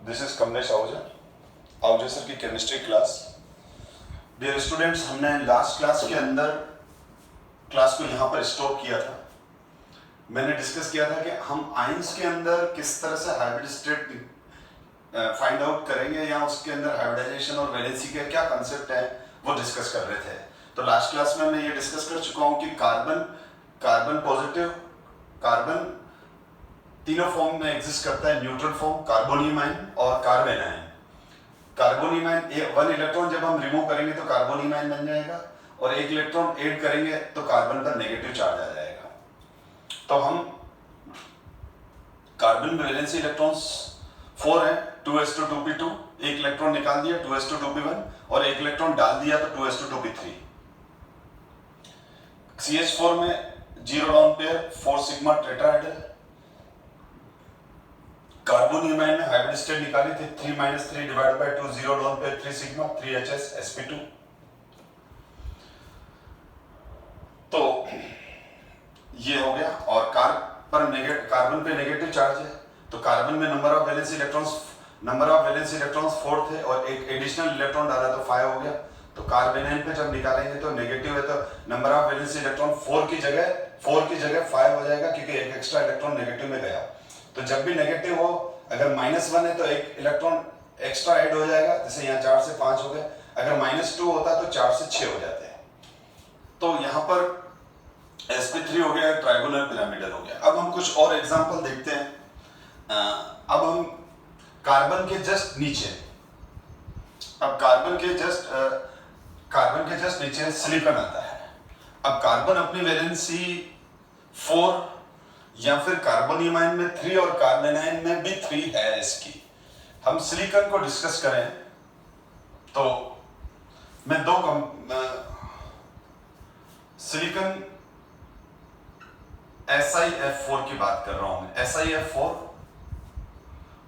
This is Kamlesh Ahuja sir की chemistry class. Dear students, हमने last class के अंदर क्लास को यहाँ पर स्टॉप किया था। मैंने डिस्कस किया था कि हम आयंस के अंदर किस तरह से हाइब्रिड स्टेट फाइंड आउट करेंगे या उसके अंदर हाइब्रिडाइजेशन और वैलेंसी के क्या कंसेप्ट है वो डिस्कस कर रहे थे। तो लास्ट क्लास में मैं ये डिस्कस कर चुका हूँ कि कार्बन पॉजिटिव कार्बन तीनों फॉर्म में एग्जिस्ट करता है, न्यूट्रल फॉर्म, कार्बोनियम आयन और carbon ion. Carbonium ion 1 electron जब हम रिमूव करेंगे तो कार्बोनियम आयन बन जाएगा और 1 इलेक्ट्रॉन ऐड करेंगे तो कार्बन पर नेगेटिव चार्ज आ जाएगा। तो हम कार्बन में वैलेंसी इलेक्ट्रॉन्स 4 है, 2s2p2, एक इलेक्ट्रॉन निकाल दिया 2s2p1 और एक इलेक्ट्रॉन डाल दिया तो 2s2p3। CH4 में 0 lone pair 4 sigma tetrahedral. Carbonium ion में हाइब्रिड स्टेट निकाली थी 3 - 3 divide by 2 0 lone pair 3 sigma 3HS sp2। तो ये हो गया। और कार्बन पे नेगेटिव चार्ज है तो कार्बन में नंबर ऑफ वैलेंसी इलेक्ट्रॉन्स 4 थे और एक एडिशनल इलेक्ट्रॉन डाला तो 5 हो गया। तो कार्बन आयन पे जब निकालेंगे तो नेगेटिव है तो नंबर ऑफ वैलेंसी इलेक्ट्रॉन 4 की जगह 5 हो जाएगा क्योंकि एक एक्स्ट्रा इलेक्ट्रॉन नेगेटिव में गया। तो जब भी नेगेटिव हो, अगर -1 है तो एक इलेक्ट्रॉन एक्स्ट्रा ऐड हो जाएगा, जैसे यहाँ 4 से 5 हो गए। अगर -2 होता तो 4 से 6 हो जाते हैं। तो यहाँ पर sp3 हो गया, ट्राइगोनल पिरामिडल हो गया। अब हम कुछ और एग्जांपल देखते हैं। अब हम कार्बन के जस्ट नीचे, कार्बन के जस्ट नीचे सिलिकॉन आता है। अब कार्बन अपनी वैलेंसी 4 या फिर कार्बोनियम आयन में 3 और कार्बन आयन में भी 3 है इसकी। हम सिलिकॉन को डिस्कस करें तो मैं सिलिकॉन SiF4 की बात कर रहा हूं मैं। SiF4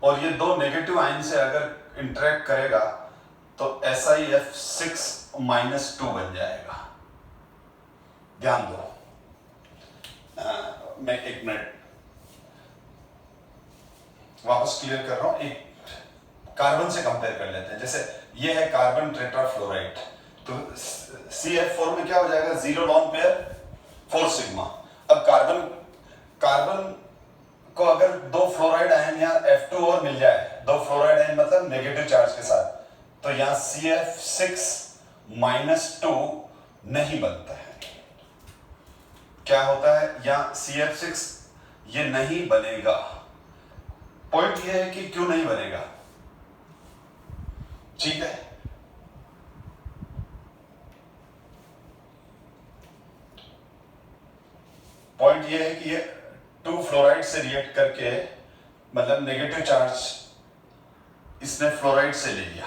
और ये दो नेगेटिव आयन से अगर इंटरेक्ट करेगा तो SiF6 - 2 बन जाएगा। ध्यान दो, मैं 1 मिनट वापस क्लियर कर रहा हूं। एक कार्बन से कंपेयर कर लेते हैं। जैसे ये है कार्बन टेट्राफ्लोराइड, तो CF4 में क्या हो जाएगा, 0 लॉन पेयर 4 सिग्मा। अब कार्बन को अगर 2 फ्लोराइड आयन या F2 और मिल जाए, 2 फ्लोराइड आयन मतलब नेगेटिव चार्ज के साथ, तो यहां CF6 - 2 नहीं बनता है। क्या होता है, यहां CF6 ये नहीं बनेगा। पॉइंट ये है कि क्यों नहीं बनेगा, ठीक है। पॉइंट ये है कि ये 2 फ्लोराइड से रिएक्ट करके, मतलब नेगेटिव चार्ज इसने फ्लोराइड से ले लिया,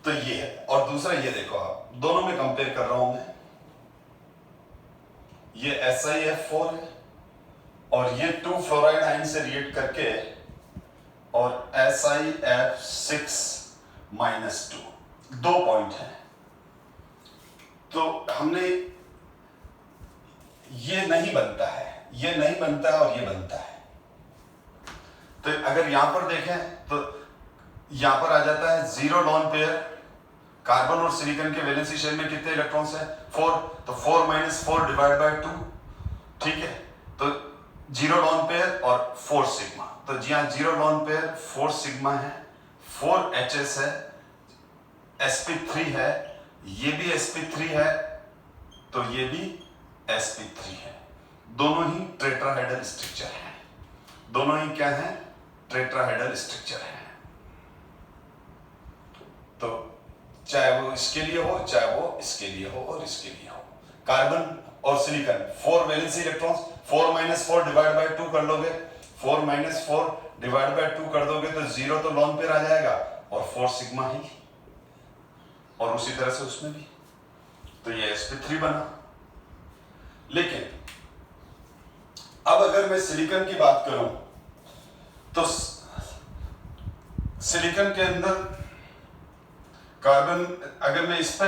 तो ये है। और दूसरा ये देखो, आप दोनों में कंपेयर कर रहा हूं मैं। ये SiF4 है और ये 2 फ्लोराइड आयन से रिएक्ट करके और SiF6 - 2, 2 पॉइंट है। तो हमने ये नहीं बनता है और ये बनता है। तो अगर यहां पर देखें तो यहां पर आ जाता है 0 लॉन पेयर। कार्बन और सिलिकॉन के वैलेंसी शेल में कितने इलेक्ट्रॉन्स हैं, 4। तो 4 - 4 डिवाइड बाय 2, ठीक है। तो 0 लॉन पेयर और 4 सिग्मा। तो जी हाँ, 0 लॉन पेयर 4 सिग्मा है, 4 HS है, sp3 है, ये भी sp3 है, तो ये भी sp3 है। दोनों ही टेट्राहेड्रल स्ट्रक्चर हैं। दोनों ही क्या हैं, टेट्राहेड्रल स्ट्रक्चर हैं। तो चाहे वो इसके लिए हो, चाहे वो इसके लिए हो और इसके लिए हो। कार्बन और silicon 4 valency electrons, 4 - 4 divide by 2 कर लोगे, 4 - 4 डिवाइड बाय 2 कर दोगे तो 0 तो लॉन पेयर आ जाएगा और 4 सिग्मा ही, और उसी तरह से उसमें भी। तो ये sp3 बना। लेकिन अब अगर मैं सिलिकॉन की बात करूं तो सिलिकॉन के अंदर कार्बन, अगर मैं इस पे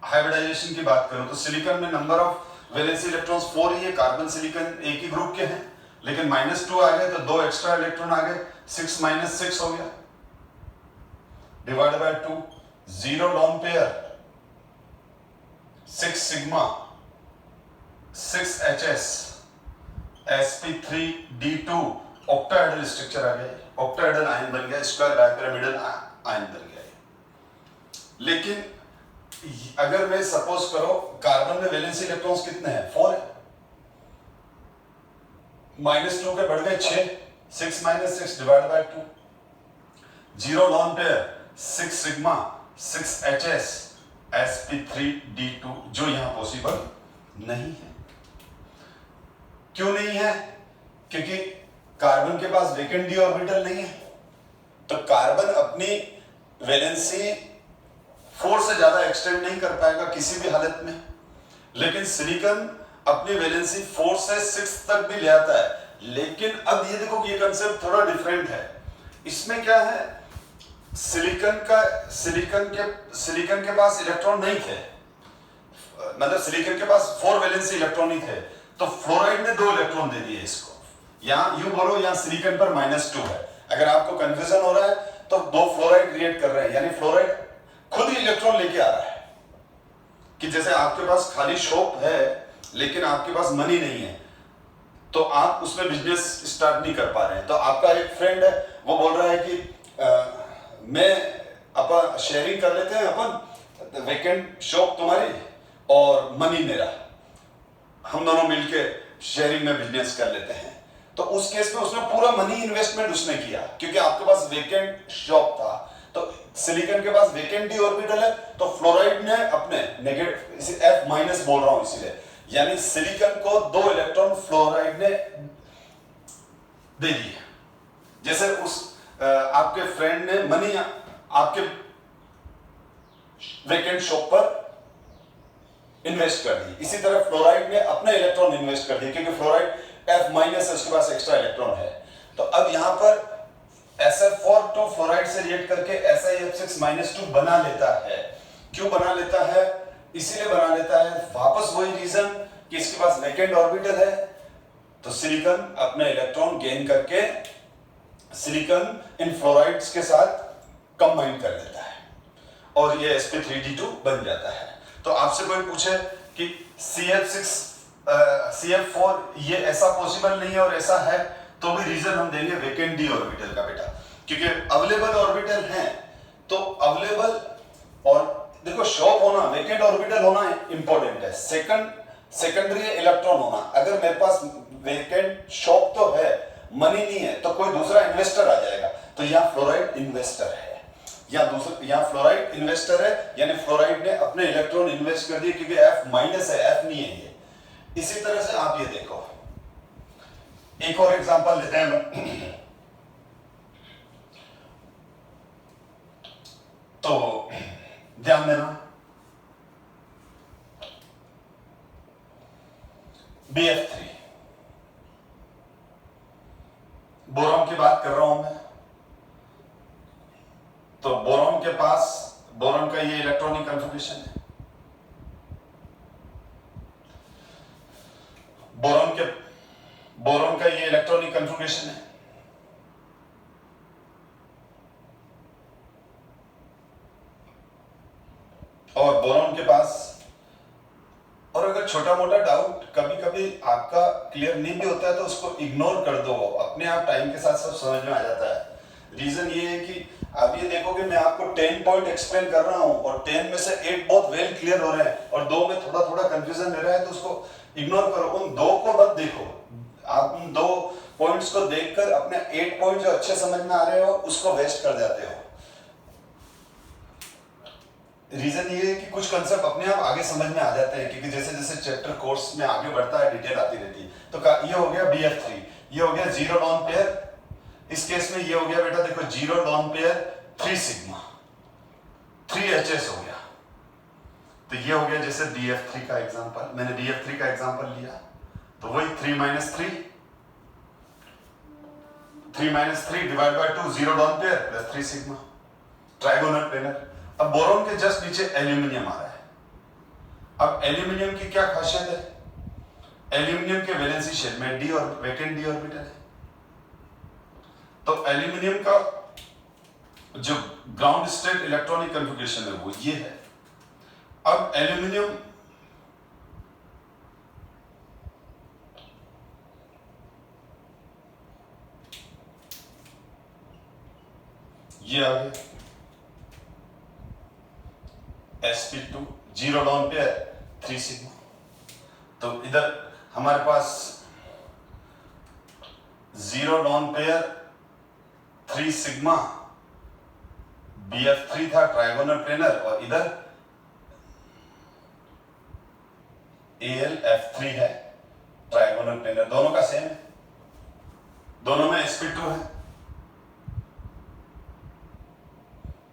हाइब्रिडाइजेशन की बात करूं तो सिलिकॉन में नंबर ऑफ वैलेंसी इलेक्ट्रॉन्स 4 ही है। कार्बन सिलिकॉन एक ही ग्रुप के हैं लेकिन -2 आ गए तो 2 एक्स्ट्रा इलेक्ट्रॉन आ गए, 6 - 6 हो गया, divide by 2, 0 lone pair, 6 sigma, 6 HS, sp3d2, octahedral structure आ गया, ऑक्टाहेड्रल आयन बन गया, स्क्वायर बाइपिरामिडल आयन बन गया। लेकिन अगर मैं सपोज करो कार्बन में वैलेंसी इलेक्ट्रॉन्स कितने हैं, 4 है, -2 के बढ़ गए 6, 6 - 6 divide by 2, 0 lone pair, 6 sigma, 6 HS, sp3d2, जो यहां पॉसिबल नहीं है। क्यों नहीं है? क्योंकि कार्बन के पास वेकेंट डी ऑर्बिटल नहीं है, तो कार्बन अपनी वैलेंसी 4 से ज्यादा एक्सटेंड नहीं कर पाएगा किसी भी हालत में। लेकिन सिलिकॉन अपनी वैलेंसी 4 से 6 तक भी ले आता है। लेकिन अब ये देखो कि ये कंसेप्ट थोड़ा डिफरेंट है। इसमें क्या है, सिलिकॉन के पास इलेक्ट्रॉन नहीं थे, मतलब सिलिकॉन के पास 4 वैलेंसी इलेक्ट्रॉन ही थे, तो फ्लोराइड ने 2 इलेक्ट्रॉन दे दिए इसको। यहां यूं बोलो, यहां सिलिकॉन पर -2 है। अगर आपको कंफ्यूजन हो रहा है तो 2 फ्लोराइड क्रिएट कर रहे हैं, यानी फ्लोराइड खुद ही इलेक्ट्रॉन लेके आ रहा है। कि जैसे आपके पास खाली शॉप है लेकिन आपके पास मनी नहीं है, तो आप उसमें बिजनेस स्टार्ट नहीं कर पा रहे हैं। तो आपका एक फ्रेंड है, वो बोल रहा है कि मैं अपन शेयरिंग कर लेते हैं, अपन वेकेंट शॉप तुम्हारी और मनी मेरा, हम दोनों मिलके शेयरिंग में बिजनेस कर लेते हैं। तो उस केस में उसने पूरा मनी इन्वेस्टमेंट उसने किया, क्योंकि आपके पास वेकेंट शॉप था। तो सिलिकॉन के पास वेकेंट डी ऑर्बिटल है, तो फ्लोराइड ने अपने नेगेटिव F- बोल रहा हूं इसीलिए, यानी सिलिकॉन को 2 इलेक्ट्रॉन फ्लोराइड ने दे दिए। जैसे उस आपके फ्रेंड ने मनी आपके वेकेंट शॉप पर इन्वेस्ट कर दी, इसी तरह फ्लोराइड ने अपने इलेक्ट्रॉन इन्वेस्ट कर दिए, क्योंकि फ्लोराइड F- है, उसके पास एक्स्ट्रा इलेक्ट्रॉन है। तो अब यहां पर SF4 फ्लोराइड से रिएक्ट करके SiF6- बना लेता है। क्यों बना लेता है? इसीलिए बना लेता है, वापस वही रीजन कि इसके पास वेकेंट ऑर्बिटल है, तो सिलिकॉन अपने इलेक्ट्रॉन गेन करके सिलिकॉन इन फ्लोराइड्स के साथ कंबाइन कर लेता है और ये sp3d2 बन जाता है। तो आपसे कोई पूछे कि CF4 ये ऐसा पॉसिबल नहीं है और ऐसा है, तो भी रीजन हम देंगे वेकेंट डी ऑर्बिटल का बेटा, क्योंकि अवेलेबल ऑर्बिटल हैं। तो अवेलेबल, और देखो शॉप होना, वेकेंट ऑर्बिटल होना इंपॉर्टेंट है, सेकेंडरी इलेक्ट्रॉन होना। अगर मेरे पास वेकेंट शॉप तो है, मनी नहीं है, तो कोई दूसरा इन्वेस्टर आ जाएगा। तो यहाँ फ्लोराइड इन्वेस्टर है, यहाँ फ्लोराइड इन्वेस्टर है, यानी फ्लोराइड ने अपने इलेक्ट्रॉन इन्वेस्ट कर दिए, क्योंकि F- है, F नहीं है ये। इसी तरह से आप ये देखो, एक और एग्जांपल लेते हैं। तो ध्यान देना, BF3 बोरॉन की बात कर रहा हूं मैं। तो बोरॉन के पास, बोरॉन का ये इलेक्ट्रॉनिक कन्फिगरेशन है। बोरॉन का ये इलेक्ट्रॉनिक कन्फिगरेशन है। और बोरॉन के पास, और अगर छोटा मोटा डाउट कभी कभी आपका क्लियर नहीं भी होता है तो उसको इग्नोर कर दो, अपने आप टाइम के साथ सब समझ में आ जाता है। रीजन ये है कि अब ये देखोगे मैं आपको 10 पॉइंट एक्सप्लेन कर रहा हूं और 10 में से 8 बहुत वेल क्लियर हो रहे हैं और 2 में थोड़ा थोड़ा कंफ्यूजन ले रहा है, तो उसको इग्नोर करो, उन 2 को मत देखो। आप उन 2 पॉइंट्स को देखकर अपने 8 पॉइंट जो अच्छे समझ में आ रहे हो उसको वेस्ट कर जाते हो। रीजन ये है कि कुछ कंसेप्ट अपने आप आगे समझ में आ जाते हैं, क्योंकि जैसे जैसे चैप्टर कोर्स में आगे बढ़ता है डिटेल आती रहती है। तो ये हो गया BF3, ये हो गया 0 लोन पेयर। इस केस में ये हो गया बेटा, देखो 0 लोन पेयर 3 सिग्मा, 3 HS हो गया। तो ये हो गया जैसे BF3 का एग्जांपल, मैंने BF3 का एग्जांपल लिया, तो वही 3 - 3 divide by 2, 0 lone pair plus 3 sigma, trigonal planar. अब बोरॉन के जस्ट नीचे एल्यूमिनियम आ रहा है। अब एल्यूमिनियम की क्या खासियत है? एल्यूमिनियम के वैलेंसी शेल में डी और वैकेंट डी ऑर्बिटल है। तो एल्यूमिनियम का जो ग्राउंड स्टेट इलेक्ट्रॉनिक कन्फिगरेशन है वो ये है। अब एल्यूमिनियम ये आ गया sp2 जीरो डाउन पे है 3 सिग्मा। तो इधर हमारे पास zero down pair 3 sigma BF3 था ट्राइगोनल प्लेनर, और इधर AlF3 है ट्राइगोनल प्लेनर, दोनों का सेम है, दोनों में sp2 है।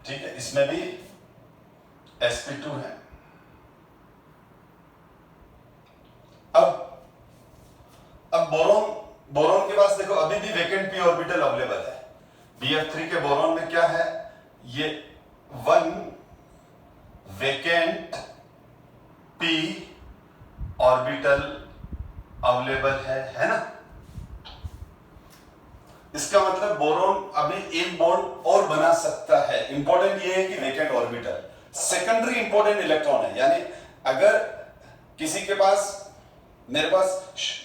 ठीक है, इसमें भी sp2 है। अब बोरॉन के पास देखो अभी भी वैकेंट p ऑर्बिटल अवेलेबल है। BF3 के बोरॉन में क्या है, ये 1 वैकेंट p ऑर्बिटल अवेलेबल है ना। इसका मतलब बोरॉन अभी एक बॉन्ड और बना सकता है। इंपॉर्टेंट ये है कि vacant orbital secondary important electron है, यानी अगर किसी के पास, मेरे पास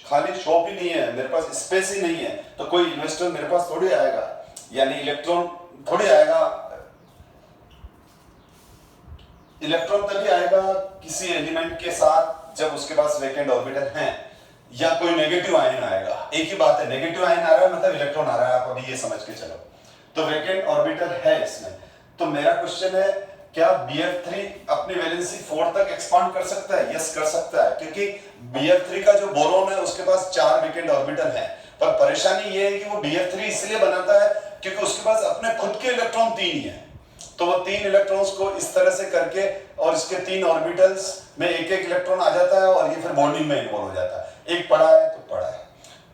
खाली शॉप ही नहीं है, मेरे पास स्पेस ही नहीं है, तो कोई इन्वेस्टर मेरे पास थोड़ी आएगा, यानी इलेक्ट्रॉन थोड़ी आएगा। इलेक्ट्रॉन तभी आएगा किसी एलिमेंट के साथ जब उसके पास वैकेंट ऑर्बिटल है, या कोई नेगेटिव आयन आएगा। एक ही बात है, नेगेटिव आयन आ रहा है मतलब इलेक्ट्रॉन आ रहा है, आप अभी ये समझ के चलो। तो वैकेंट ऑर्बिटल है इसमें। तो मेरा क्वेश्चन है, क्या BF3 अपनी वैलेंसी 4 तक एक्सपांड कर सकता है? यस, कर सकता है, क्योंकि BF3 का जो बोरॉन है उसके पास 4 वैकेंट ऑर्बिटल है। पर परेशानी ये है कि वो BF3 इसलिए बनाता है क्योंकि उसके पास अपने खुद के इलेक्ट्रॉन 3 ही है। तो वो 3 इलेक्ट्रॉन्स को इस तरह से करके, और इसके 3 ऑर्बिटल्स में एक एक इलेक्ट्रॉन आ जाता है, और ये फिर बॉन्डिंग में इन्वॉल्व हो जाता है। एक पड़ा है तो पड़ा है।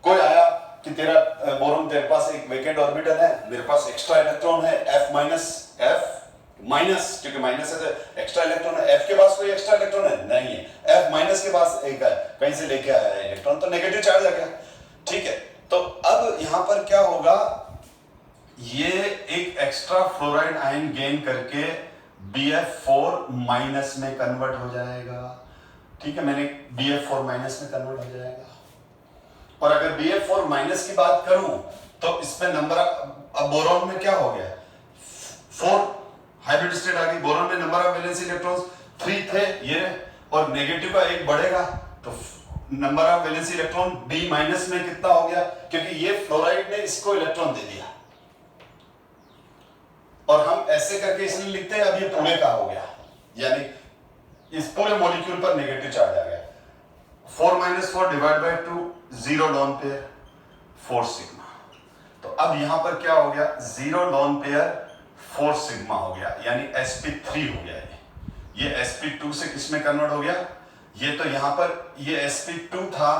कोई आया कि तेरा बोरॉन, तेरे पास एक वैकेंट ऑर्बिटल है, मेरे पास एक्स्ट्रा इलेक्ट्रॉन है F माइनस, क्योंकि माइनस है तो एक्स्ट्रा इलेक्ट्रॉन है। F के पास कोई एक्स्ट्रा इलेक्ट्रॉन है? नहीं है। F माइनस के पास एक है, कहीं से लेके आया है इलेक्ट्रॉन, तो नेगेटिव चार्ज आ गया। ठीक है, तो अब यहां पर क्या होगा, ये एक एक्स्ट्रा फ्लोराइड आयन गेन करके BF4 माइनस में कन्वर्ट हो जाएगा। ठीक है, मैंने BF4 माइनस में कन्वर्ट हो जाएगा। और अगर BF4 माइनस की बात करूं तो इसमें नंबर, अब बोरॉन में क्या हो गया, 4 हाइब्रिड स्टेट आ गई। बोरॉन में नंबर ऑफ वैलेंसी इलेक्ट्रॉन्स 3 थे ये, और नेगेटिव का एक बढ़ेगा तो number of valency electron B minus में कितना हो गया, क्योंकि ये फ्लोराइड ने इसको इलेक्ट्रॉन दे दिया। और हम ऐसे करके इसलिए लिखते हैं, अब ये पूरे का हो गया, यानी इस पूरे मॉलिक्यूल पर नेगेटिव चार्ज आ गया। 4 - 4 divide by 2, 0 lone pair 4 sigma. तो अब यहां पर क्या हो गया, 0 लॉन पेयर 4 सिग्मा हो गया, यानी sp3 हो गया। ये sp2 से किसमें कन्वर्ट हो गया, ये तो यहां पर ये sp2 था,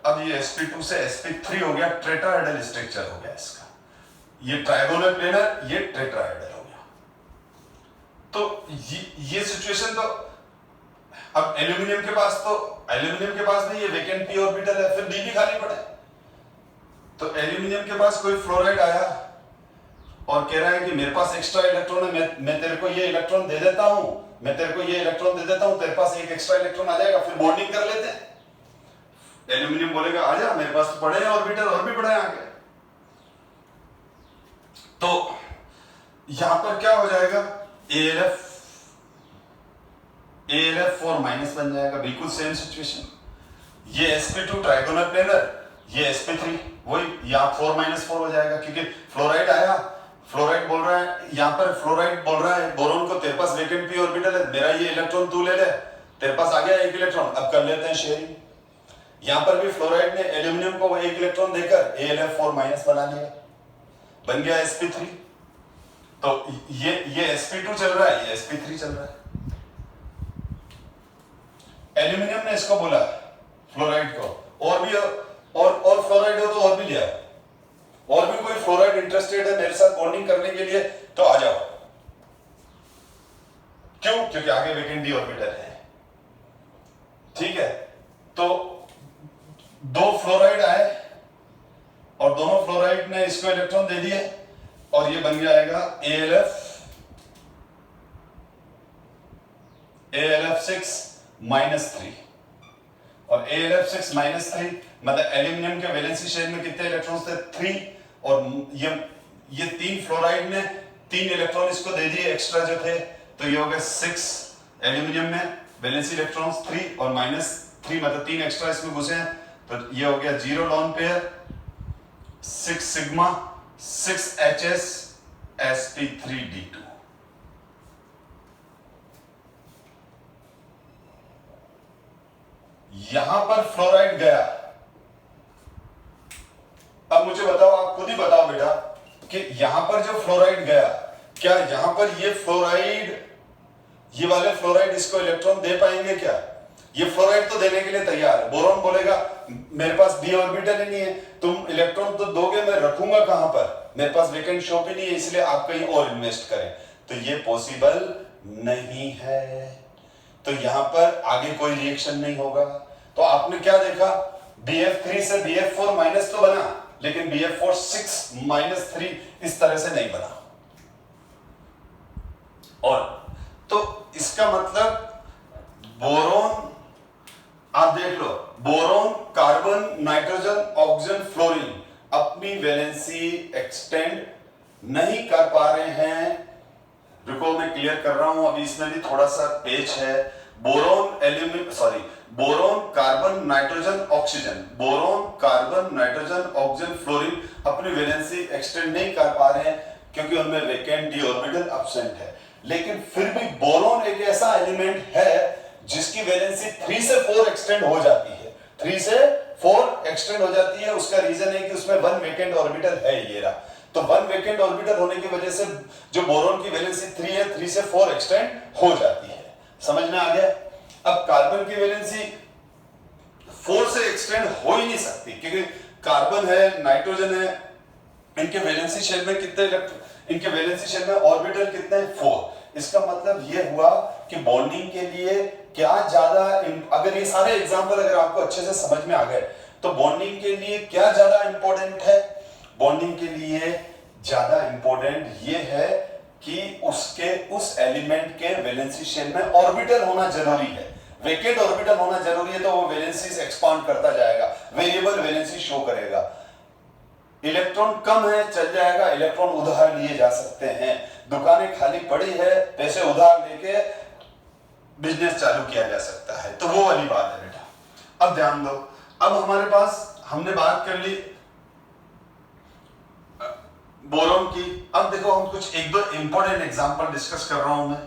अब ये sp2 से sp3 हो गया। टेट्राहेड्रल स्ट्रक्चर हो गया इसका, ये ट्रायगोनल प्लेनर, ये टेट्राहेड्रल हो गया। तो ये सिचुएशन, तो अब एल्यूमिनियम के पास नहीं, ये वैकेंट p ऑर्बिटल है, फिर d भी खाली पड़ा है। तो एल्यूमिनियम के पास कोई फ्लोराइड आया और कह रहा है कि मेरे पास एक्स्ट्रा इलेक्ट्रॉन है, मैं तेरे को ये इलेक्ट्रॉन दे देता हूं, तेरे पास एक एक्स्ट्रा इलेक्ट्रॉन आ जाएगा, फिर बॉन्डिंग कर लेते हैं। एल्यूमिनियम बोलेगा आजा, मेरे पास तो पड़े हैं ऑर्बिटल, और भी पड़े हैं आगे। तो यहां पर क्या हो जाएगा, AlF4 माइनस बन जाएगा, बिल्कुल सेम सिचुएशन। ये sp2 ट्राइगोनल प्लेनर, ये sp3, वही यहां 4 - 4 हो जाएगा, क्योंकि फ्लोराइड आया, फ्लोराइड बोल रहा है, यहां पर फ्लोराइड बोल रहा है बोरॉन को, तेरे पास वैकेंट p ऑर्बिटल है, मेरा ये इलेक्ट्रॉन तू ले ले, तेरे पास आ गया एक इलेक्ट्रॉन, अब कर लेते हैं शेयरिंग। यहां पर भी फ्लोराइड ने एल्यूमिनियम को एक इलेक्ट्रॉन देकर AlF4 माइनस बना लिया, बन गया sp3। तो ये sp2 चल रहा है, ये sp3 चल रहा है। एल्यूमिनियम ने इसको बोला फ्लोराइड को, और भी और फ्लोराइड हो तो और भी लिया, और भी कोई फ्लोराइड इंटरेस्टेड है मेरे साथ बॉन्डिंग करने के लिए तो आ जाओ। क्यों? क्योंकि आगे वैकेंट d ऑर्बिटल है। ठीक है, तो इसको इलेक्ट्रॉन दे दिए और ये बन जाएगा AlF6 -3 और AlF6 -3 मतलब एल्यूमिनियम के वैलेंसी शेल में कितने इलेक्ट्रॉन्स थे 3 और ये 3 फ्लोराइड ने 3 इलेक्ट्रॉन इसको दे दिए एक्स्ट्रा जो थे तो ये हो गया 6 एल्यूमिनियम में वैलेंसी इलेक्ट्रॉन्स 3 और -3 मतलब 3 एक्स्ट्रा इसमें घुसे हैं तो ये हो गया 0 lone pair 6 sigma 6 HS sp3d2। यहां पर फ्लोराइड गया। अब मुझे बताओ, आप खुद ही बताओ बेटा कि यहां पर जो फ्लोराइड गया क्या यहां पर ये फ्लोराइड ये वाले फ्लोराइड इसको इलेक्ट्रॉन दे पाएंगे क्या? ये फ्लोराइड तो देने के लिए तैयार है। बोरॉन बोलेगा मेरे पास d ऑर्बिटल ही नहीं है, तुम इलेक्ट्रॉन तो दोगे, मैं रखूंगा कहां पर, मेरे पास वेकेंट शॉप ही नहीं है, इसलिए आप कहीं और इन्वेस्ट करें। तो ये पॉसिबल नहीं है, तो यहां पर आगे कोई रिएक्शन नहीं होगा। तो आपने क्या देखा, BF3 से BF4 माइनस तो बना लेकिन BF4 6 -3 इस तरह से नहीं बना। और तो इसका मतलब बोरोन, आप देख लो, boron carbon nitrogen oxygen fluorine अपनी वैलेंसी एक्सटेंड नहीं कर पा रहे हैं। रुको मैं क्लियर कर रहा हूं, अभी इसमें भी थोड़ा सा पेच है। Boron carbon nitrogen oxygen, boron carbon nitrogen oxygen fluorine अपनी वैलेंसी एक्सटेंड नहीं कर पा रहे हैं क्योंकि उनमें वेकेंट d ऑर्बिटल एब्सेंट है। लेकिन फिर भी बोरोन एक ऐसा एलिमेंट है जिसकी वैलेंसी 3 से 4 एक्सटेंड हो जाती है, 3 से 4 एक्सटेंड हो जाती है। उसका रीजन है कि उसमें 1 वेकेंट ऑर्बिटल है, ये रहा। तो 1 वेकेंट ऑर्बिटल होने की वजह से जो बोरोन की वैलेंसी 3 है, 3 से 4 एक्सटेंड हो जाती है। समझ में आ गया? अब कार्बन की वैलेंसी 4 से एक्सटेंड हो ही नहीं सकती क्योंकि कार्बन है, नाइट्रोजन है, इनके वैलेंसी शेल में कितने इनके वैलेंसी शेल में ऑर्बिटल कितने हैं 4। इसका मतलब ये हुआ कि बॉन्डिंग के लिए क्या ज्यादा, अगर ये सारे एग्जांपल अगर आपको अच्छे से समझ में आ गए तो बॉन्डिंग के लिए क्या ज्यादा इंपॉर्टेंट है? बॉन्डिंग के लिए ज्यादा इंपॉर्टेंट ये है कि उसके उस एलिमेंट के वैलेंसी शेल में ऑर्बिटल होना जरूरी है। वेकेंट ऑर्बिटल होना जरूरी है तो वो वैलेंसी एक्सपांड करता जाएगा, वेरिएबल वैलेंसी शो करेगा। इलेक्ट्रॉन कम है चल जाएगा, इलेक्ट्रॉन उधार लिए जा सकते हैं, दुकानें खाली पड़ी है, पैसे उधार लेके बिजनेस चालू किया जा सकता है। तो वो वाली बात है बेटा। अब ध्यान दो, अब हमारे पास हमने बात कर ली बोरोन की। अब देखो हम कुछ एक दो इंपॉर्टेंट एग्जांपल डिस्कस कर रहा हूं मैं।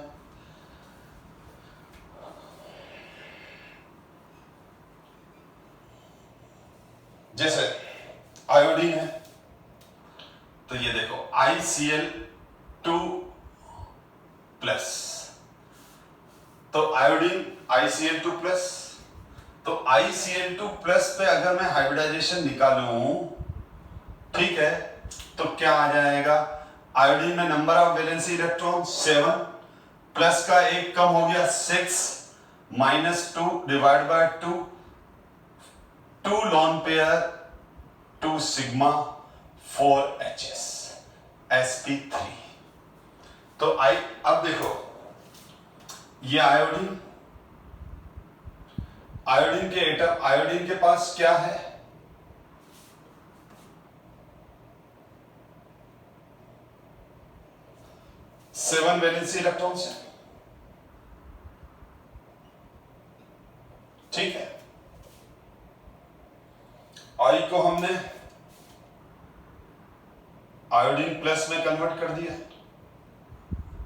जैसे आयोडीन है तो ये देखो ICl2 प्लस, तो आयोडीन ICl2 प्लस, तो ICl2 प्लस पे अगर मैं हाइब्रिडाइजेशन निकालूं, ठीक है, तो क्या आ जाएगा? आयोडीन में number of valency electron 7, plus का एक कम हो गया 6 -2 divide by 2 lone pair 2 sigma 4 HS sp3। तो अब देखो ये आयोडीन, आयोडीन के एटम, आयोडीन के पास क्या है? 7 वैलेंसी इलेक्ट्रॉन्स है, ठीक है। आई को हमने आयोडीन प्लस में कन्वर्ट कर दिया,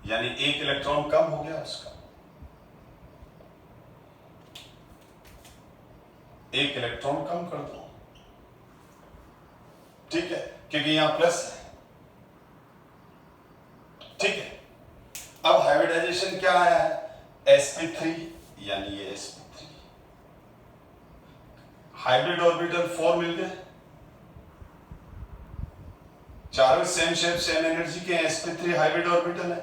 यानी एक इलेक्ट्रॉन कम हो गया उसका, एक इलेक्ट्रॉन कम कर दो, ठीक है, क्योंकि यहां प्लस है, ठीक है। अब हाइब्रिडाइजेशन क्या आया है? sp3, यानी ये sp3, हाइब्रिड ऑर्बिटल 4 मिल गए, चारों सेम शेप सेम एनर्जी के sp3 हाइब्रिड ऑर्बिटल है।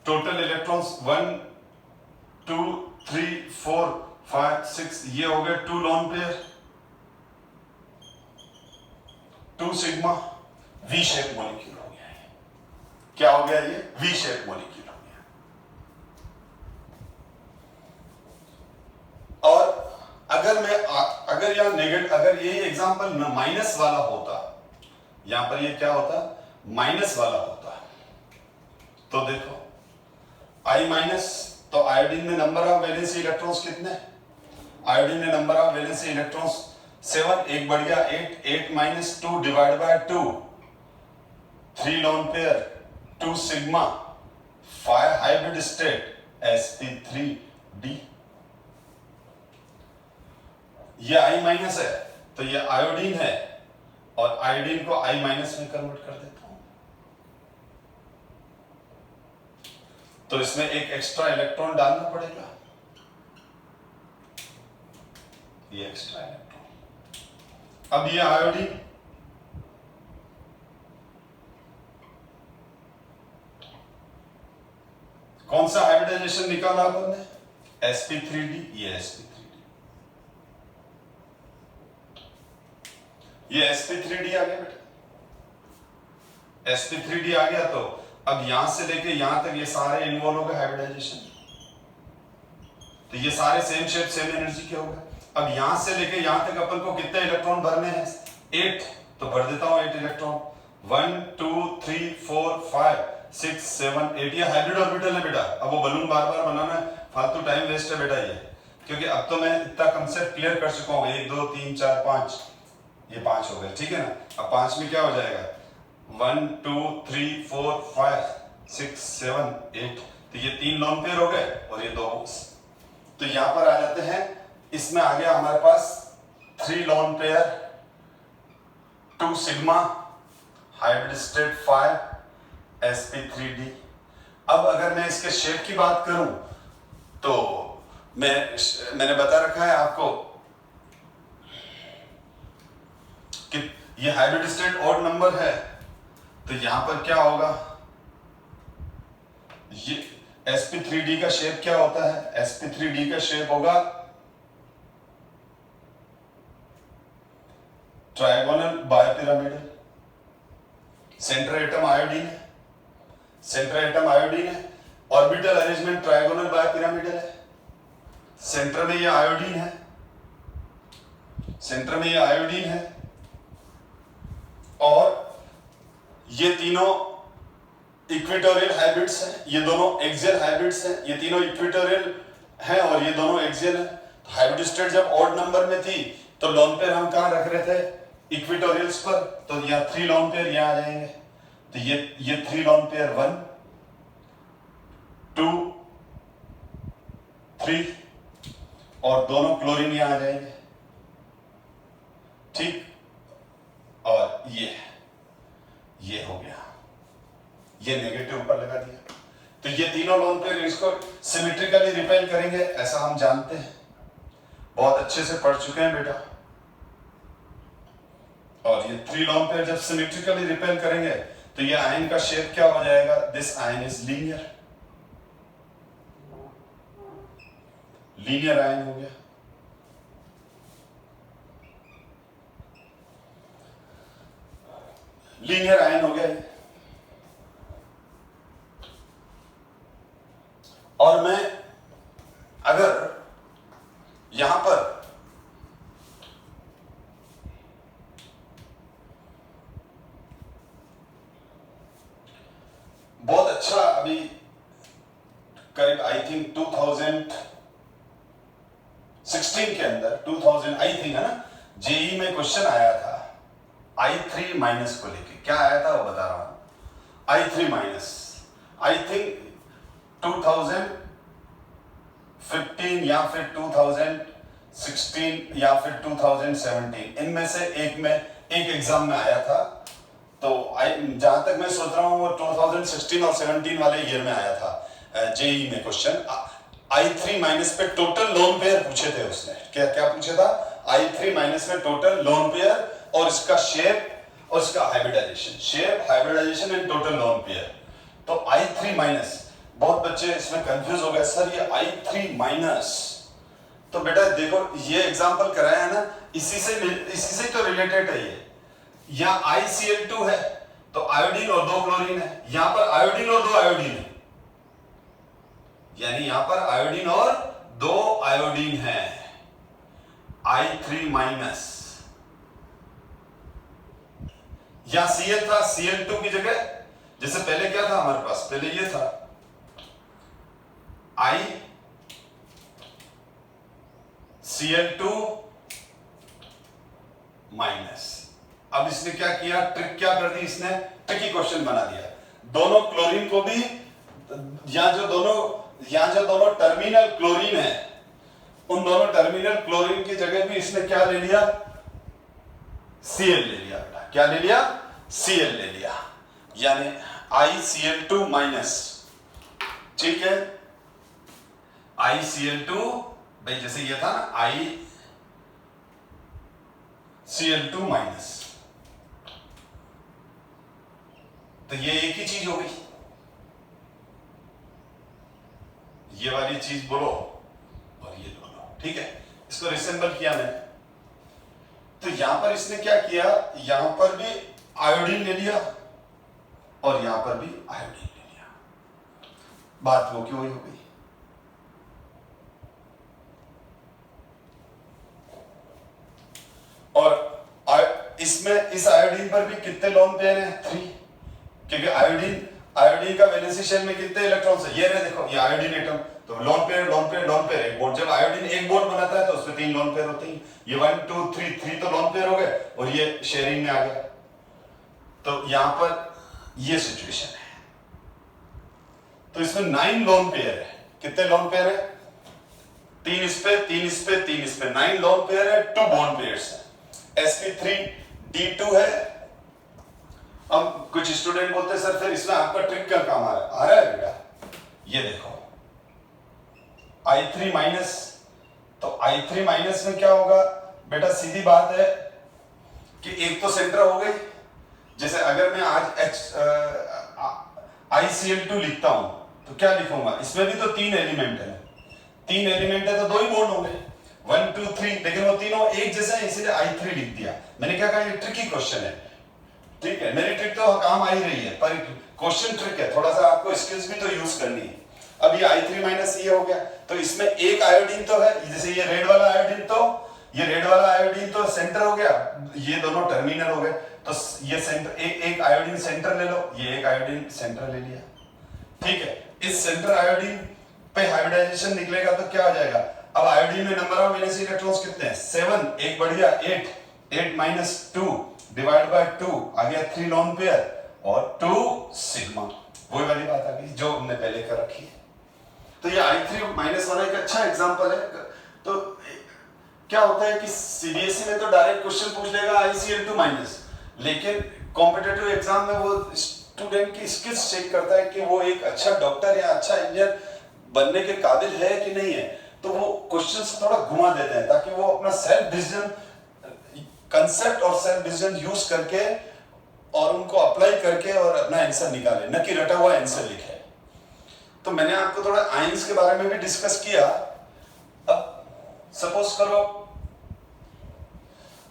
टोटल इलेक्ट्रॉन्स 1 2 3 4 5 6, ये हो गए 2 lone pair, 2 sigma V shape molecule हो गया है। क्या हो गया ये? वी शेप मॉलिक्यूल हो गया। और अगर यह नेगेटिव, अगर ये एग्जांपल माइनस वाला होता, यहां पर ये क्या होता, माइनस वाला होता, तो देखो I माइनस, तो आयोडीन में नंबर ऑफ वैलेंसी इलेक्ट्रॉन्स कितने? आयोडीन में नंबर ऑफ वैलेंसी इलेक्ट्रॉन्स 7, एक बढ़ गया 8, 8 minus 2 divide by 2, 3 lone pair, 2 sigma, 5 hybrid state, sp3d। ये I माइनस है तो ये आयोडीन है, और आयोडीन को I माइनस में कन्वर्ट कर देता हूं, तो इसमें एक एक्स्ट्रा इलेक्ट्रॉन डालना पड़ेगा, ये एक्स्ट्रा इलेक्ट्रॉन। अब ये आयोडीन, कौन सा हाइब्रिडाइजेशन निकाला अपन ने? sp3d, ये sp3d, ये sp3d आ गया बेटा, sp3d आ गया। तो अब यहां से लेके यहां तक ये सारे इन्वॉल्व हो गए हाइब्रिडाइजेशन, तो ये सारे सेम शेप सेम एनर्जी के हो गए। अब यहां से लेके यहां तक अपन को कितने इलेक्ट्रॉन भरने हैं? 8, तो भर देता हूं 8 इलेक्ट्रॉन, 1 2 3 4 5 6 7 8। ये हाइब्रिड ऑर्बिटल है बेटा, अब वो बलून बार बार बनाना फालतू टाइम वेस्ट है बेटा ये, क्योंकि अब तो मैं इतना कंसेप्ट क्लियर कर चुका हूं। 1 2 3 4 5, ये 5 हो गए, ठीक है ना। अब 5 में क्या हो जाएगा? 1 2 3 4 5 6 7 8, तो ये 3 लोन पेयर हो गए और ये 2 बॉक्स। तो यहां पर आ जाते हैं, इसमें आ गया हमारे पास 3 lone pair, 2 sigma, hybrid state 5, sp3d। अब अगर मैं इसके शेप की बात करूं तो मैंने बता रखा है आपको कि ये हाइब्रिड स्टेट ऑड नंबर है, तो यहां पर क्या होगा? ये sp3d का शेप क्या होता है? sp3d का शेप होगा trigonal bipyramidal. Centre atom iodine है, सेंटर एटम आयोडीन है, ऑर्बिटल अरेंजमेंट ट्रायगोनल बायपिरामिडल है। सेंटर में ये आयोडीन है, सेंटर में ये आयोडीन है, और ये तीनों इक्वेटोरियल हाइब्रिड्स हैं, ये दोनों एक्सियल हाइब्रिड्स हैं, ये तीनों इक्वेटोरियल हैं और ये दोनों एक्सियल हैं। हाइब्रिड स्टेट जब ऑड नंबर में थी तो लोन पेयर हम कहां रख रहे थे? इक्वेटोरियल्स पर, तो यहाँ 3 लोन पेयर यहां आ जाएंगे, तो ये 3 लोन पेयर 1 2 3, और दोनों क्लोरीन यहां आ जाएंगे, ठीक। और ये हो गया, ये नेगेटिव ऊपर लगा दिया, तो ये तीनों लोन पेयर इसको सिमेट्रिकली रिपेल करेंगे, ऐसा हम जानते हैं, बहुत अच्छे से पढ़ चुके हैं बेटा। और ये 3 लोन पेयर जब सिमेट्रिकली रिपेल करेंगे तो ये आयन का शेप क्या हो जाएगा? This ion is linear, linear ion हो गया। लीनियर आयन हो गया ये। और मैं अगर यहां पर बहुत अच्छा, अभी करीब आई थिंक 2016 के अंदर 2000 आई थिंक है ना, जेई में क्वेश्चन आया था I3 माइनस को लेके। क्या आया था वो बता रहा हूं, I3 माइनस, आई थिंक 2015 या फिर 2016 या फिर 2017, इनमें से एक में एक एग्जाम में आया था। तो जहां तक मैं सोच रहा हूं वो 2016 और 17 वाले ईयर में आया था जेई में क्वेश्चन। I3 माइनस पे टोटल लोन पेयर पूछे थे उसने। क्या क्या पूछा था? I3 माइनस में टोटल लोन पेयर और इसका शेप और इसका hybridization, shape hybridization and total lone pair. तो I3 माइनस, बहुत बच्चे इसमें कंफ्यूज हो गए, सर ये I3 माइनस, तो बेटा देखो ये एग्जांपल कराया है ना, इसी से तो रिलेटेड है ये। यहाँ ICl2 है तो आयोडीन और 2 क्लोरीन है, यहां पर आयोडीन और 2 आयोडीन है, यानी यहां पर आयोडीन और 2 आयोडीन है, I3 माइनस। यहां Cl था, Cl2 की जगह जैसे पहले क्या था हमारे पास, पहले ये था ICl2 माइनस। अब इसने क्या किया, ट्रिक क्या कर दी इसने, ट्रिकी क्वेश्चन बना दिया। दोनों क्लोरीन को भी, यहां जो दोनों टर्मिनल क्लोरीन है, उन दोनों टर्मिनल क्लोरीन की जगह भी इसने क्या ले लिया, Cl ले लिया बेटा। क्या ले लिया, Cl ले लिया, यानी ICl2 माइनस। ठीक है, ICl2 भाई जैसे ये था ना ICl2 माइनस, तो ये एक ही चीज हो गई, ये वाली चीज बोलो और ये बोलो। ठीक है, इसको रिसेंबल किया मैंने, तो यहां पर इसने क्या किया, यहां पर भी आयोडीन ले लिया और यहां पर भी आयोडीन ले लिया। बात वो क्यों हो गई, और इसमें इस आयोडीन पर भी कितने लोन पेयर हैं, 3, क्योंकि आयोडीन का वैलेंसी शेल में कितने इलेक्ट्रॉन्स है, ये रहे देखो, ये आयोडीन एटम, तो लोन पेयर एक बॉन्ड, जब आयोडीन एक बॉन्ड बनाता है तो उसमें 3 लोन पेयर होते हैं, ये 1 2 3 तो लोन पेयर हो गए और ये शेयरिंग में आ गया। तो यहां पर ये सिचुएशन है, तो इसमें 9 लोन पेयर है। कितने लोन पेयर है, 3 इस पे 3 इस पे 3 इस पे, 9 लोन पेयर है, 2 बॉन्ड पेयर्स है, sp3d2 है। अब कुछ स्टूडेंट बोलते हैं सर फिर इसमें आपका ट्रिक क्या काम आ रहा है बेटा, ये देखो I3 माइनस, तो I3 माइनस में क्या होगा बेटा, सीधी बात है कि एक तो सेंटर हो गई, जैसे अगर मैं आज ICl2 लिखता हूं तो क्या लिखूंगा, इसमें भी तो 3 एलिमेंट है, 3 एलिमेंट है तो 2 ही बॉन्ड होंगे, 1 2 3, लेकिन वो तीनों एक जैसे हैं इसलिए I3 लिख दिया। मैंने क्या कहा, ये ट्रिकी क्वेश्चन है, ठीक है, मेरी ट्रिक तो काम आ ही रही है, पर क्वेश्चन ट्रिक है, थोड़ा सा आपको स्किल्स भी तो यूज करनी है। अब ये I3 माइनस ये हो गया, तो इसमें एक आयोडीन तो है, जैसे ये रेड वाला आयोडीन तो सेंटर हो गया, ये दोनों टर्मिनल हो गए, तो ये सेंटर एक आयोडीन सेंटर ले लो, ये एक आयोडीन सेंटर ले लिया। ठीक है, इस सेंटर आयोडीन पे हाइब्रिडाइजेशन निकलेगा तो क्या हो जाएगा, अब आयोडीन में नंबर ऑफ वैलेंसी इलेक्ट्रॉन्स कितने हैं, 7, एक बढ़िया 8 माइनस 2 डिवाइड बाय 2 आ गया 3 लोन पेयर और 2 सिग्मा, वही वाली बात आ गई जो हमने पहले कर रखी है। तो ये I3 माइनस वाला एक अच्छा एग्जांपल है। तो क्या होता है कि सीबीएसई में तो डायरेक्ट क्वेश्चन पूछ लेगा ICl2 माइनस, लेकिन कॉम्पिटिटिव एग्जाम में वो स्टूडेंट की स्किल्स चेक करता है कि वो एक अच्छा डॉक्टर या अच्छा इंजीनियर बनने के काबिल है कि नहीं है, तो वो क्वेश्चन से थोड़ा घुमा देते हैं ताकि वो अपना सेल्फ डिसीजन कंसेप्ट और सेल्फ डिसीजन यूज करके और उनको अप्लाई करके और अपना आंसर निकाले, न कि रटा हुआ आंसर लिखे। तो मैंने आपको थोड़ा आयंस के बारे में भी डिस्कस किया। अब सपोज करो,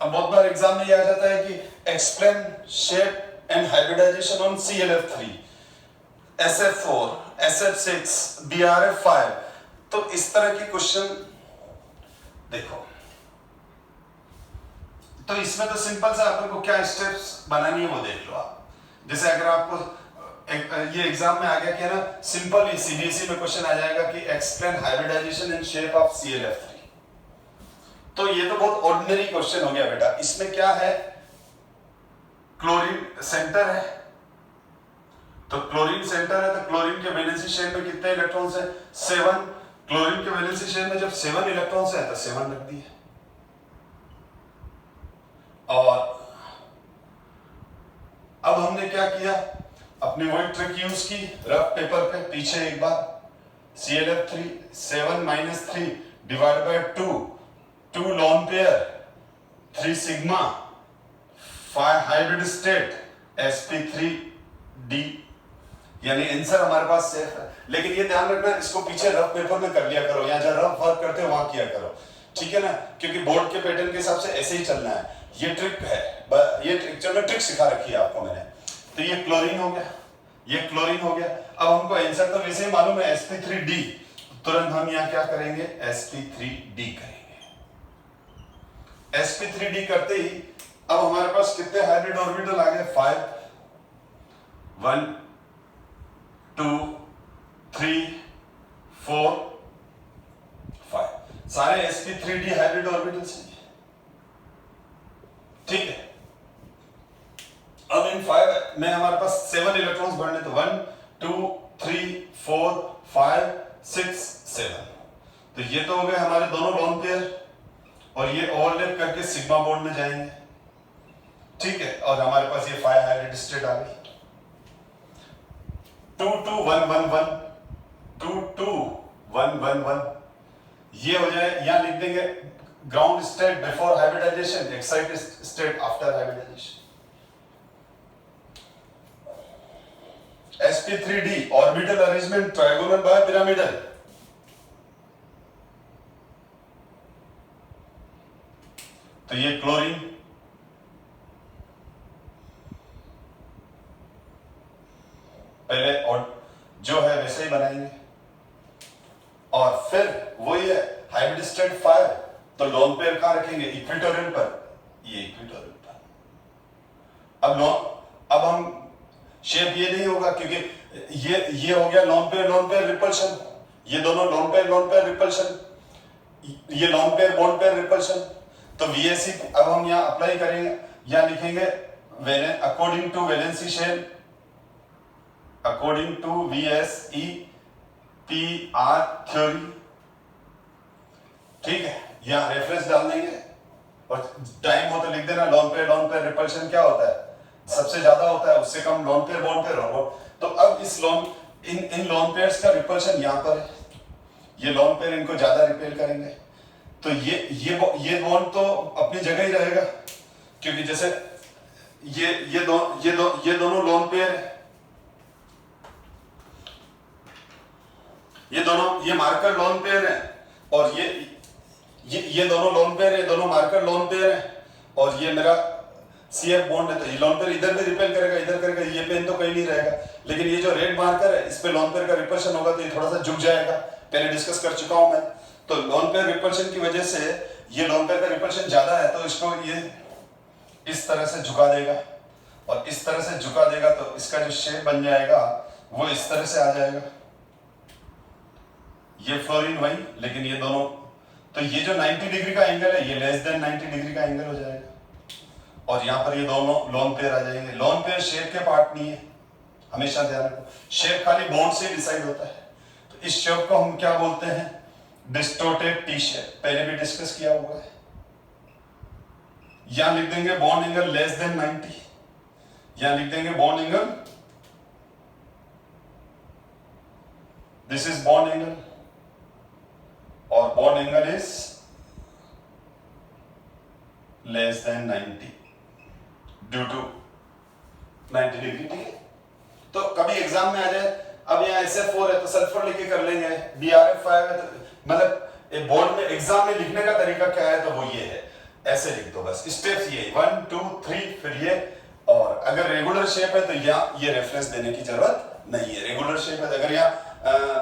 अब बहुत बार एग्जाम में ये आ जाता है कि explain shape and hybridization on ClF3, SF4, SF6, BrF5, तो इस तरह के क्वेश्चन देखो। तो इसमें तो सिंपल सा आपको क्या स्टेप्स बनानी है वो देख लो आप। जैसे अगर आपको ये एग्जाम में आ गया कि ना सिंपल सीबीएसई में क्वेश्चन आ जाएगा कि explain hybridization in shape of ClF3, तो ये तो बहुत ऑर्डिनरी क्वेश्चन हो गया बेटा। इसमें क्या है, क्लोरीन सेंटर है, तो क्लोरीन सेंटर है तो क्लोरीन के वैलेंसी शेल में कितने इलेक्ट्रॉन्स हैं, 7। क्लोरीन के वैलेंसी शेल में जब 7 इलेक्ट्रॉन्स हैं तो 7 रख दिए। और अब हमने क्या किया, अपनी वही ट्रिक यूज की, रफ पेपर पे पीछे एक बार ClF3 7 minus 3 divide by 2 lone pair 3 sigma 5 hybrid state sp3d, यानी आंसर हमारे पास सेफ है। लेकिन ये ध्यान रखना, इसको पीछे रफ पेपर में कर लिया करो, या जब रफ वर्क करते हो वहां किया करो, ठीक है ना, क्योंकि बोर्ड के पैटर्न के हिसाब से ऐसे ही चलना है। ये ट्रिक है, ये ट्रिक सिखा रखी है आपको मैंने। तो ये क्लोरीन हो गया, ये क्लोरीन हो गया। अब हमको आंसर तो वैसे ही मालूम है sp3d, तुरंत हम यहाँ क्या करेंगे, sp3d करेंगे। sp3d करते ही अब हमारे पास कितने हाइब्रिड ऑर्बिटल आ गए, 5, 1 2 3 4 5, सारे sp3d हाइब्रिड ऑर्बिटल्स हैं। ठीक है, अब इन 5 में हमारे पास 7 इलेक्ट्रॉन्स बढ़ने, तो 1 2 3 4 5 6 7। तो ये तो हो गए हमारे दोनों लोन पेयर, और ये ओवरलैप करके सिग्मा बॉन्ड में जाएंगे। ठीक है, और हमारे पास ये 5 हाइब्रिड स्टेट आ गई। 2 2 1 1 1 2 2 1 1 1, ये हो जाए। यहां लिख देंगे ground state before hybridization, excited state after hybridization. sp3d orbital arrangement trigonal bipyramidal. तो ये क्लोरीन, पहले और जो है वैसे ही बनाएंगे, और फिर वही है हाइब्रिड स्टेट 5, तो लोन पेयर कहां रखेंगे, इक्वेटोरियल पर, ये इक्वेटोरियल पर। अब हम शेप ये नहीं होगा, क्योंकि ये हो गया लोन पेयर रिपल्शन, ये दोनों लोन पेयर रिपल्शन, ये lone pair bond pair repulsion. तो VSE अब हम यहाँ अप्लाई करेंगे, यहाँ लिखेंगे according to valency shell, according to VSE PR theory. ठीक है, यहाँ रेफरेंस डाल देंगे, और टाइम हो तो लिख देना लोन पेयर रिपल्शन क्या होता है, सबसे ज्यादा होता है, उससे कम लोन पेयर बॉन्ड पेयर हो। तो अब इन लोन पेयर्स का रिपल्शन यहाँ पर है, ये लोन पेयर इनको ज्यादा रिपेल करेंगे, तो ये बॉन्ड तो अपनी जगह ही रहेगा, क्योंकि जैसे ये दोनों लोन पेयर है, ये मार्कर लोन पेयर है, और ये दोनों लोन पेयर है, दोनों मार्कर लोन पेयर है, और ये मेरा CF बॉन्ड है। तो ये लोन पेयर इधर भी रिपेल करेगा, इधर करेगा, ये पेन तो कहीं नहीं रहेगा, लेकिन ये जो रेड मार्कर है इस पे लोन पेयर का रिपल्शन होगा, तो ये थोड़ा सा झुक जाएगा, पहले डिस्कस कर चुका हूं मैं। तो लोन पेयर रिपल्शन की वजह से ये लोन पेयर का रिपल्शन ज्यादा है, तो इसको ये इस तरह से झुका देगा, और इस तरह से झुका देगा, तो इसका जो शेप बन जाएगा वो इस तरह से आ जाएगा। ये फ्लोरीन वही, लेकिन ये दोनों, तो ये जो 90 डिग्री का एंगल है ये लेस देन 90 डिग्री का एंगल हो जाएगा, और यहाँ पर ये दोनों लोन पेयर आ जाएंगे। लोन पेयर शेप के पार्ट नहीं है, हमेशा ध्यान रखो, शेप खाली बॉन्ड से डिसाइड होता है। तो इस शेप को हम क्या बोलते हैं, डिस्टोर्टेड टी शेप, पहले भी डिस्कस किया हुआ है। यहां लिख देंगे बॉन्ड एंगल लेस देन 90, यहां लिख देंगे bond angle, this is bond angle, और bond angle is less than 90 due to 90 degree. ठीक है, तो कभी एग्जाम में आ जाए, अब यहाँ SF4 है तो सल्फर लिखे कर लेंगे, BrF5 है, तो मतलब बोर्ड में एग्जाम में लिखने का तरीका क्या है, तो वो ये है, ऐसे लिख दो बस, स्टेप्स ये 1 2 3 फिर ये। और अगर रेगुलर शेप है तो यहाँ ये रेफरेंस देने की जरूरत नहीं है, रेगुलर शेप है। अगर यहाँ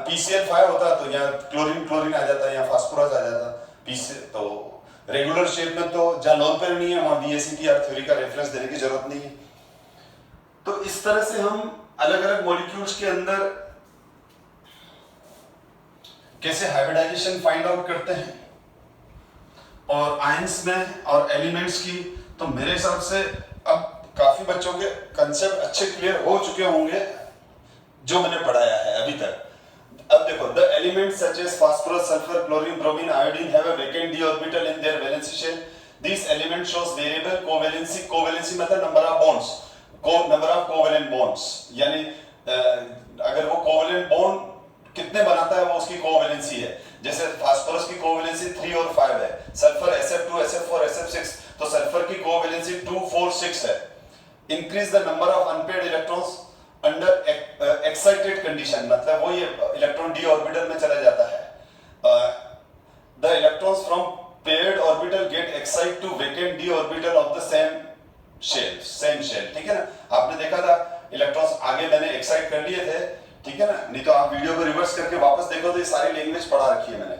PCl5 होता तो यहाँ क्लोरीन आ जाता है, यहाँ फास्फोरस आ जाता, तो रेगुलर शेप में तो जहाँ लोन पेयर नहीं है वहां VSEPR थ्योरी का रेफरेंस देने की जरूरत नहीं है। तो इस तरह से हम अलग अलग मॉलिक्यूल्स के अंदर कैसे हाइब्रिडाइजेशन फाइंड आउट करते हैं, और आयंस में और एलिमेंट्स की। तो मेरे हिसाब से अब काफी बच्चों के कंसेप्ट अच्छे क्लियर हो चुके होंगे जो मैंने पढ़ाया है अभी तक। अब देखो, the elements such as phosphorus, sulphur, chlorine, bromine, iodine have a vacant d orbital in their valency shell. This element shows variable covalency. Covalency मतलब number of bonds, number of covalent bonds, यानी अगर वो covalent bond कितने बनाता है वो उसकी covalency है। जैसे फास्फोरस की कोवैलेंसी 3 और 5 है, सल्फर SF2 SF4 SF6, तो सल्फर की कोवैलेंसी 2 4 6 है। Increase the number of unpaired electrons under excited condition, मतलब वो ये इलेक्ट्रॉन d ऑर्बिटल में चला जाता है। The electrons from paired orbital get excite to vacant d orbital of the same shell, ठीक है ना। आपने देखा था इलेक्ट्रॉन्स आगे मैंने एक्साइट कर लिए थे, ठीक है ना। नहीं तो आप वीडियो को रिवर्स करके वापस देखो तो ये सारी लैंग्वेज पढ़ा रखी है मैंने।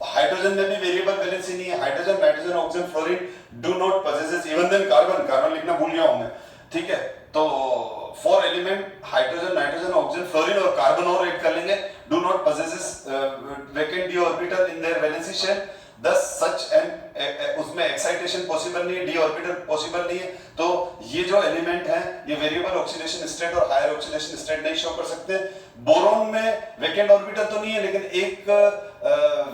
हाइड्रोजन में भी वेरिएबल वैलेंसी नहीं है। Hydrogen, nitrogen, oxygen, fluorine do not possesses even then carbon लिखना भूल गया हूं मैं, ठीक है। तो 4 element hydrogen, nitrogen, oxygen, fluorine और कार्बन और ऐड कर लेंगे, do not possesses vacant d orbital in their valency shell, thus such and उसमें एक्साइटेशन पॉसिबल नहीं है, डी ऑर्बिटल पॉसिबल नहीं है। तो ये जो एलिमेंट हैं ये वेरिएबल ऑक्सीडेशन स्टेट और हायर ऑक्सीडेशन स्टेट नहीं शो कर सकते। बोरोन में वेकेंट ऑर्बिटल तो नहीं है लेकिन एक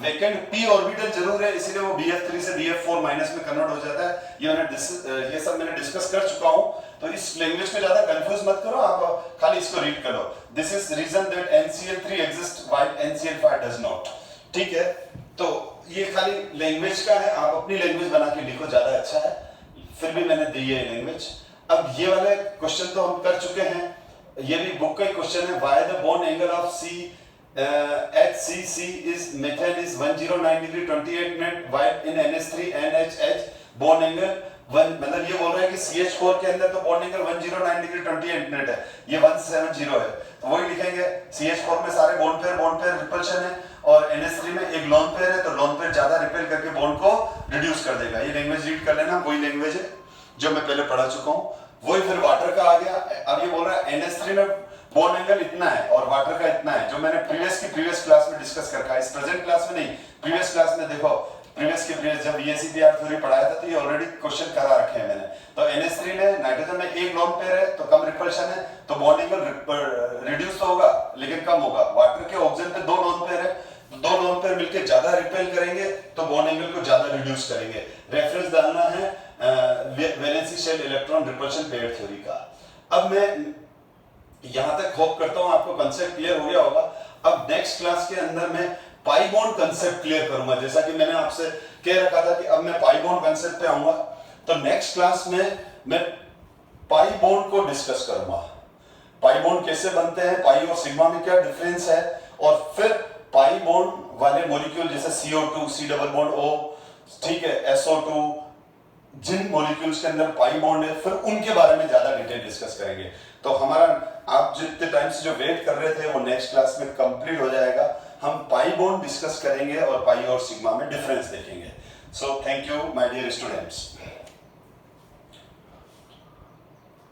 वेकेंट p ऑर्बिटल जरूर है, इसीलिए वो Bf3 से Bf4 माइनस में कन्वर्ट हो जाता है। ये सब मैंने डिस्कस कर चुका हूं, तो इस लैंग्वेज को ज्यादा कंफ्यूज मत करो, आप खाली इसको रीड करो। This is reason that NCl3 exist while NCl5 does not, ठीक है। तो ये खाली लैंग्वेज का है, आप अपनी लैंग्वेज बना के लिखो, ज्यादा अच्छा है। फिर भी मैंने दी है लैंग्वेज। अब ये वाले क्वेश्चन तो हम कर चुके हैं, ये भी बुक का ही क्वेश्चन है। Why the bond angle of HCC is method is 109 degree 28 minute while in NH3 NHH bond angle मतलब ये बोल रहा है कि CH4 के अंदर तो बॉन्ड एंगल 109 डिग्री 28 मिनट है, ये 170 है, तो वही लिखेंगे। CH4 में सारे बॉन्ड पेयर रिपल्शन है और NH3 में एक लोन पेयर है, तो लोन पेयर ज्यादा रिपेल करके बॉन्ड को रिड्यूस कर देगा। ये लैंग्वेज रीड कर लेना, वही लैंग्वेज है जो मैं पहले पढ़ा चुका हूं। वही फिर वाटर का आ गया। अब ये बोल रहा है NH3 में बॉन्ड एंगल इतना है और वाटर का इतना है, जो मैंने प्रीवियस क्लास में डिस्कस कर रखा है। इस प्रेजेंट क्लास में नहीं, प्रीवियस क्लास में देखो, प्रीवियस जब EACPR थ्योरी पढ़ाया था तो ये ऑलरेडी क्वेश्चन करा रखे हैं मैंने। तो NH3 में नाइट्रोजन में एक लोन पेयर है तो कम रिपल्शन है, तो बॉन्ड एंगल रिड्यूस तो होगा लेकिन कम होगा। वाटर के ऑक्सीजन पे 2 लोन पेयर है, तो 2 लोन पेयर मिलकर ज्यादा रिपेल करेंगे तो बॉन्ड एंगल को ज्यादा रिड्यूस करेंगे। रेफरेंस डालना है valency shell electron repulsion pair theory का। अब मैं यहां तक होप करता हूं आपको कंसेप्ट क्लियर हो गया होगा। अब नेक्स्ट क्लास के अंदर मैं पाई बॉन्ड कंसेप्ट क्लियर करूंगा, जैसा कि मैंने आपसे कह रखा था कि अब मैं पाई बॉन्ड कंसेप्ट पे आऊंगा। तो नेक्स्ट क्लास में मैं पाई बॉन्ड को डिस्कस करूंगा। पाई बॉन्ड कैसे बनते हैं, पाई और सिग्मा में क्या डिफरेंस है, और फिर पाई बॉन्ड वाले मॉलिक्यूल जैसे CO2 C double bond O, ठीक है, SO2, जिन मॉलिक्यूल्स के अंदर पाई बॉन्ड है, फिर उनके बारे में ज्यादा डिटेल डिस्कस करेंगे। तो हमारा आप जितने टाइम से जो वेट कर रहे थे वो नेक्स्ट क्लास में कंप्लीट हो जाएगा। हम पाई बॉन्ड डिस्कस करेंगे और पाई और सिग्मा में डिफरेंस देखेंगे। So thank you my dear students.